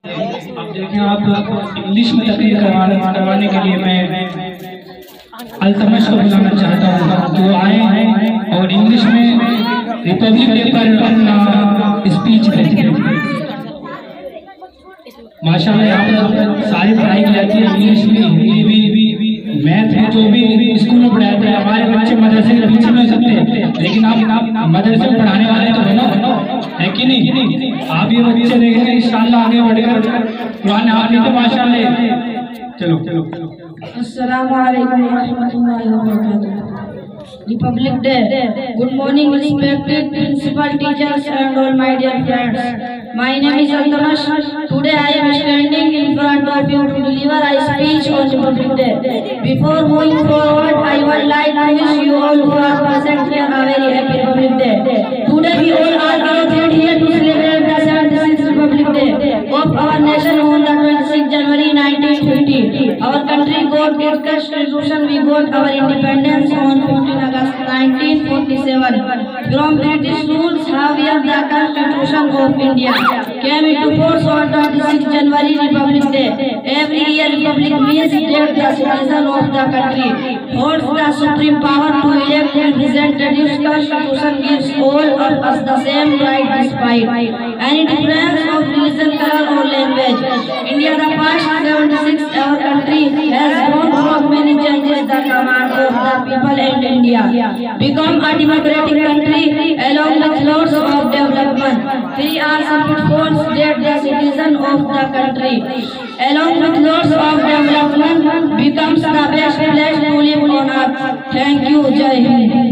अब देखिए आप इंग्लिश में तकरीर करवाने के लिए मैं अल्तमश को बुलाना चाहता हूँ जो आए और इंग्लिश में रिपब्लिक डे पर अपना स्पीच दें। माशाल्लाह यहाँ पर सारी पढ़ाई की जाती है, इंग्लिश भी, हिंदी भी, मैथ भी, जो भी स्कूल में पढ़ाते हैं। हमारे बच्चे मदरसे के पीछे में हो सकते हैं, लेकिन आप मदरसे में पढ़ाने वाले तो बनो, है कि नहीं? आप ये बच्चे देखेंगे इंशाअल्लाह आगे बढ़कर कुरान हाफिज़ तो माशाअल्लाह। चलो अस्सलामु अलैकुम व रहमतुल्लाहि व बरकातुहू। Republic Day. Good morning, respected principal, teachers, and all my dear friends. My name is Altamash. Today I am standing in front of you to deliver a speech on Republic Day. Before moving forward, I would like to wish you all who are present here a very happy Republic Day. Today we all are gathered here to celebrate the 76th Republic Day of our nation on the 26th January 1950. Our country got its constitution. We got our independence on 15 August 1947. From British rule, Xavier, the Constitution of India came into force on 26 January Republic Day. Every year Republic means that the citizen of the country holds the supreme power to elect representatives. Constitution gives all of us the same right despite any difference of religion, color or language. India, the past 76, our country has gone through many changes. The command of the people and India become a democratic country along with lots of development. Three are separate forms that the citizen of the country along with lots of development becomes the best place to live on earth. Thank you. Jai Hind.